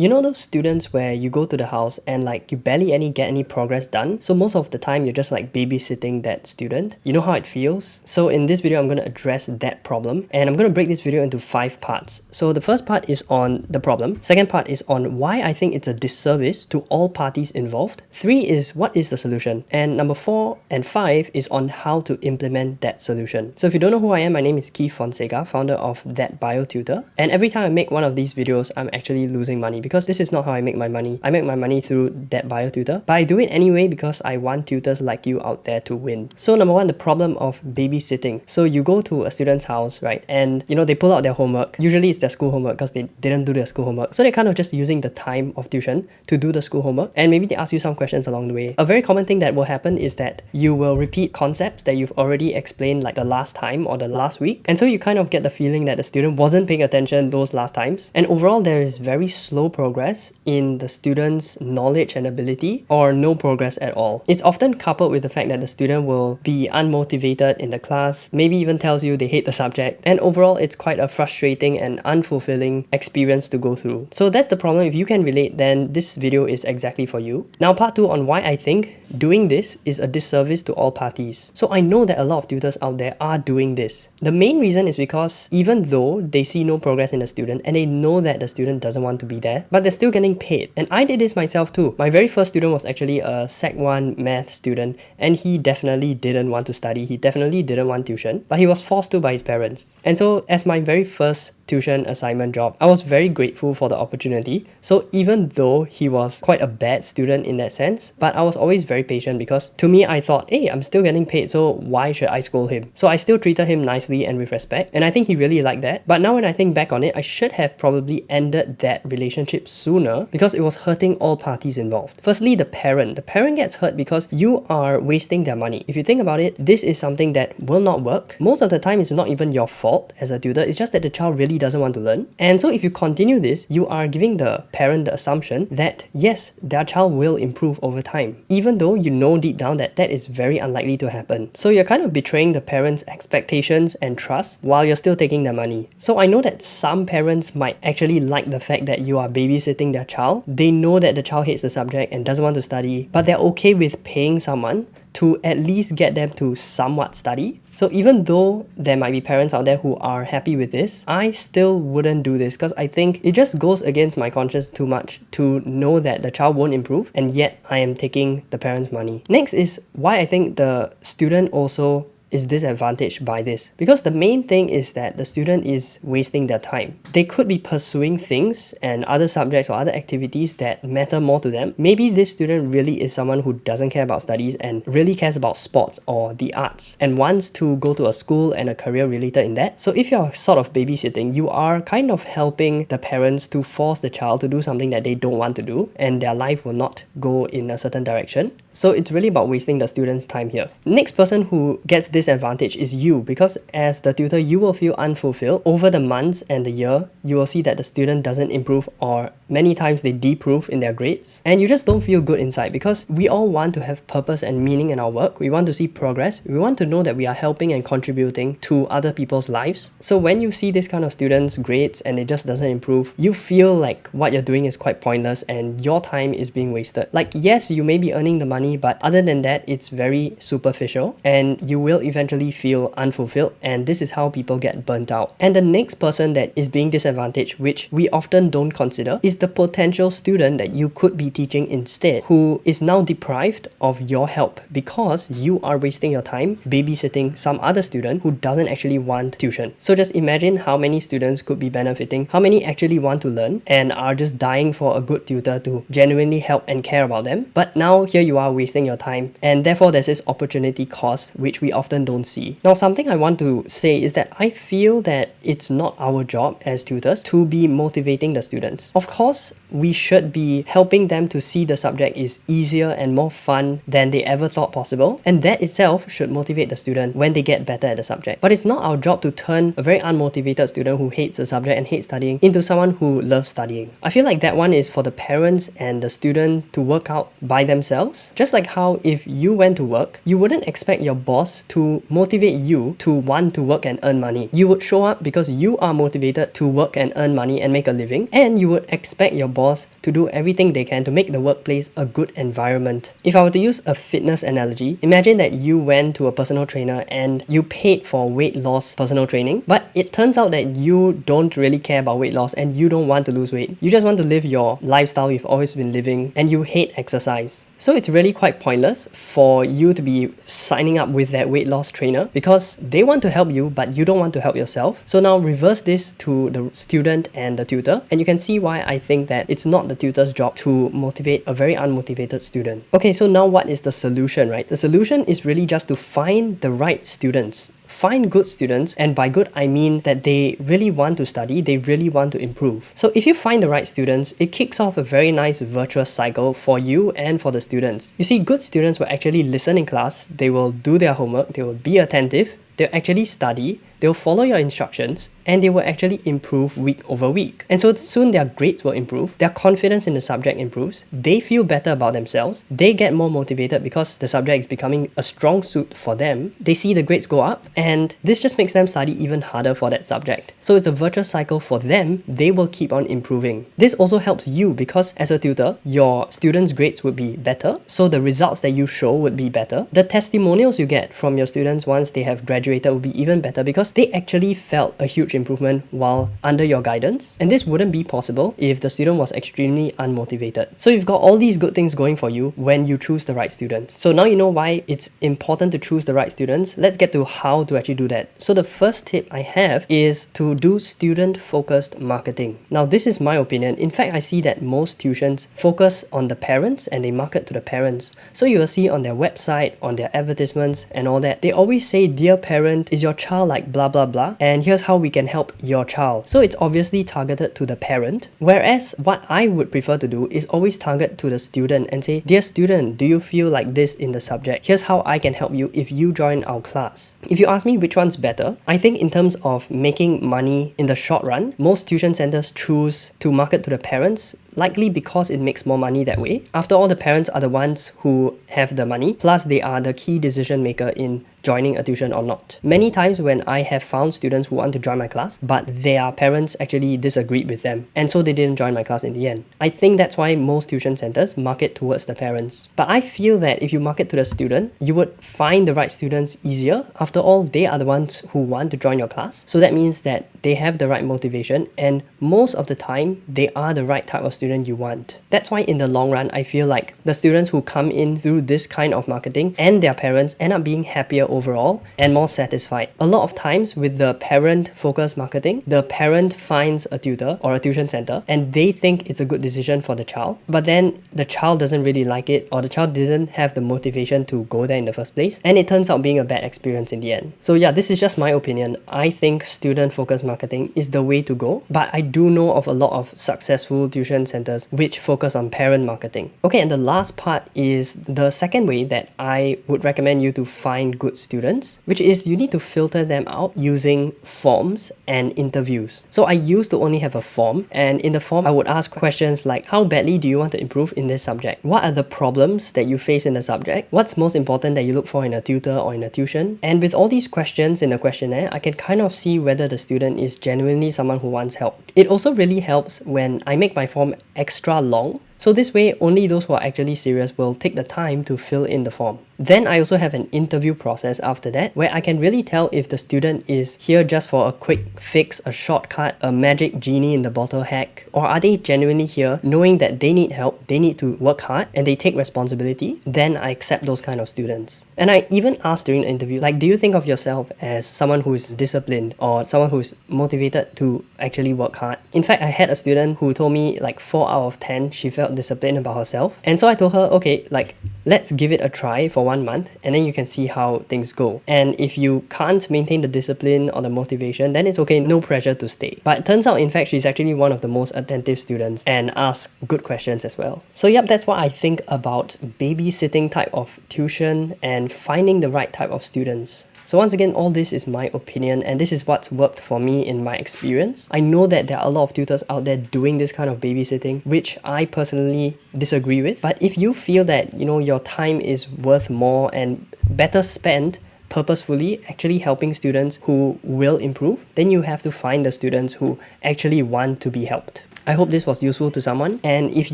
You know those students where you go to the house and like you barely get any progress done? So most of the time you're just like babysitting that student. You know how it feels? So in this video, I'm going to address that problem, and I'm going to break this video into 5 parts. So the first part is on the problem. Second part is on why I think it's a disservice to all parties involved. 3 is what is the solution? And number 4 and 5 is on how to implement that solution. So if you don't know who I am, my name is Keefe Fonseka, founder of ThatBioTutor. And every time I make one of these videos, I'm actually losing money because this is not how I make my money. I make my money through ThatBioTutor, but I do it anyway because I want tutors like you out there to win. So number 1, the problem of babysitting. So you go to a student's house, right? And you know, they pull out their homework. Usually it's their school homework because they didn't do their school homework. So they're kind of just using the time of tuition to do the school homework. And maybe they ask you some questions along the way. A very common thing that will happen is that you will repeat concepts that you've already explained like the last time or the last week. And so you kind of get the feeling that the student wasn't paying attention those last times. And overall, there is very slow progress in the student's knowledge and ability, or no progress at all. It's often coupled with the fact that the student will be unmotivated in the class, maybe even tells you they hate the subject, and overall it's quite a frustrating and unfulfilling experience to go through. So that's the problem. If you can relate, then this video is exactly for you. Now part 2 on why I think doing this is a disservice to all parties. So I know that a lot of tutors out there are doing this. The main reason is because even though they see no progress in the student and they know that the student doesn't want to be there, but they're still getting paid. And I did this myself too. My very first student was actually a Sec 1 math student, and he definitely didn't want to study. He definitely didn't want tuition, but he was forced to by his parents. And so as my very first tuition assignment job, I was very grateful for the opportunity. So even though he was quite a bad student in that sense, but I was always very patient because to me, I thought, hey, I'm still getting paid, so why should I scold him? So I still treated him nicely and with respect, and I think he really liked that. But now when I think back on it, I should have probably ended that relationship sooner because it was hurting all parties involved. Firstly, the parent. The parent gets hurt because you are wasting their money. If you think about it, this is something that will not work. Most of the time, it's not even your fault as a tutor. It's just that the child really doesn't want to learn. And so if you continue this, you are giving the parent the assumption that yes, their child will improve over time, even though you know deep down that that is very unlikely to happen. So you're kind of betraying the parents' expectations and trust while you're still taking their money. So I know that some parents might actually like the fact that you are babysitting their child. They know that the child hates the subject and doesn't want to study, but they're okay with paying someone to at least get them to somewhat study. So even though there might be parents out there who are happy with this, I still wouldn't do this because I think it just goes against my conscience too much to know that the child won't improve, and yet I am taking the parents' money. Next is why I think the student also is disadvantaged by this, because the main thing is that the student is wasting their time. They could be pursuing things and other subjects or other activities that matter more to them. Maybe this student really is someone who doesn't care about studies and really cares about sports or the arts and wants to go to a school and a career related in that. So if you're sort of babysitting, you are kind of helping the parents to force the child to do something that they don't want to do, and their life will not go in a certain direction. So it's really about wasting the student's time here. Next person who gets disadvantage is you, because as the tutor, you will feel unfulfilled. Over the months and the year, you will see that the student doesn't improve, or many times they deprove in their grades, and you just don't feel good inside, because we all want to have purpose and meaning in our work. We want to see progress. We want to know that we are helping and contributing to other people's lives. So when you see this kind of students' grades and it just doesn't improve, you feel like what you're doing is quite pointless and your time is being wasted. Like, yes, you may be earning the money, but other than that, it's very superficial and you will eventually feel unfulfilled, and this is how people get burnt out. And the next person that is being disadvantaged, which we often don't consider, is the potential student that you could be teaching instead, who is now deprived of your help because you are wasting your time babysitting some other student who doesn't actually want tuition. So just imagine how many students could be benefiting, how many actually want to learn and are just dying for a good tutor to genuinely help and care about them. But now here you are wasting your time, and therefore there's this opportunity cost which we often don't see. Now something I want to say is that I feel that it's not our job as tutors to be motivating the students. Of course, we should be helping them to see the subject is easier and more fun than they ever thought possible, and that itself should motivate the student when they get better at the subject. But it's not our job to turn a very unmotivated student who hates the subject and hates studying into someone who loves studying. I feel like that one is for the parents and the student to work out by themselves. Just like how if you went to work, you wouldn't expect your boss to motivate you to want to work and earn money. You would show up because you are motivated to work and earn money and make a living, and you would expect your boss to do everything they can to make the workplace a good environment. If I were to use a fitness analogy, imagine that you went to a personal trainer and you paid for weight loss personal training, but it turns out that you don't really care about weight loss and you don't want to lose weight. You just want to live your lifestyle you've always been living and you hate exercise. So it's really quite pointless for you to be signing up with that weight loss trainer because they want to help you, but you don't want to help yourself. So now reverse this to the student and the tutor, and you can see why I think that it's not the tutor's job to motivate a very unmotivated student. Okay, so now what is the solution, right? The solution is really just to find the right students. Find good students, and by good I mean that they really want to study, they really want to improve. So if you find the right students, it kicks off a very nice virtuous cycle for you and for the students. You see, good students will actually listen in class, they will do their homework, they will be attentive, they'll actually study, they'll follow your instructions, and they will actually improve week over week. And so soon their grades will improve, their confidence in the subject improves, they feel better about themselves, they get more motivated because the subject is becoming a strong suit for them, they see the grades go up, and this just makes them study even harder for that subject. So it's a virtuous cycle for them, they will keep on improving. This also helps you because as a tutor, your students' grades would be better, so the results that you show would be better. The testimonials you get from your students once they have graduated will be even better because they actually felt a huge improvement while under your guidance, and this wouldn't be possible if the student was extremely unmotivated. So you've got all these good things going for you when you choose the right students. So now you know why it's important to choose the right students. Let's get to how to actually do that. So the first tip I have is to do student-focused marketing. Now this is my opinion. In fact, I see that most tuitions focus on the parents and they market to the parents. So you will see on their website, on their advertisements and all that, they always say, "Dear parent, is your child like blah blah blah, and here's how we can help your child." So it's obviously targeted to the parent, whereas what I would prefer to do is always target to the student and say, "Dear student, do you feel like this in the subject? Here's how I can help you if you join our class." If you ask me which one's better, I think in terms of making money in the short run, most tuition centers choose to market to the parents, likely because it makes more money that way. After all, the parents are the ones who have the money, plus they are the key decision maker in joining a tuition or not. Many times when I have found students who want to join my class, but their parents actually disagreed with them, and so they didn't join my class in the end. I think that's why most tuition centers market towards the parents. But I feel that if you market to the student, you would find the right students easier. After all, they are the ones who want to join your class. So that means that they have the right motivation, and most of the time, they are the right type of student you want. That's why in the long run, I feel like the students who come in through this kind of marketing and their parents end up being happier overall and more satisfied. A lot of times with the parent-focused marketing, the parent finds a tutor or a tuition center and they think it's a good decision for the child, but then the child doesn't really like it, or the child didn't have the motivation to go there in the first place, and it turns out being a bad experience in the end. So yeah, this is just my opinion. I think student-focused marketing is the way to go, but I do know of a lot of successful tuition centers which focus on parent marketing. Okay, and the last part is the second way that I would recommend you to find good students, which is you need to filter them out using forms and interviews. So I used to only have a form, and in the form I would ask questions like, how badly do you want to improve in this subject? What are the problems that you face in the subject? What's most important that you look for in a tutor or in a tuition? And with all these questions in the questionnaire, I can kind of see whether the student is genuinely someone who wants help. It also really helps when I make my form extra long. So this way, only those who are actually serious will take the time to fill in the form. Then I also have an interview process after that, where I can really tell if the student is here just for a quick fix, a shortcut, a magic genie in the bottle hack, or are they genuinely here knowing that they need help, they need to work hard, and they take responsibility. Then I accept those kind of students. And I even asked during the interview, like, do you think of yourself as someone who is disciplined or someone who is motivated to actually work hard? In fact, I had a student who told me like 4 out of 10 she felt disciplined about herself, and so I told her, okay, like, let's give it a try for 1 month and then you can see how things go. And if you can't maintain the discipline or the motivation, then it's okay, no pressure to stay. But it turns out, in fact, she's actually one of the most attentive students and asks good questions as well. So yep, that's what I think about babysitting type of tuition and finding the right type of students. So once again, all this is my opinion, and this is what's worked for me in my experience. I know that there are a lot of tutors out there doing this kind of babysitting, which I personally disagree with. But if you feel that, you know, your time is worth more and better spent purposefully actually helping students who will improve, then you have to find the students who actually want to be helped. I hope this was useful to someone, and if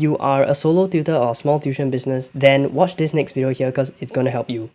you are a solo tutor or a small tuition business, then watch this next video here because it's going to help you.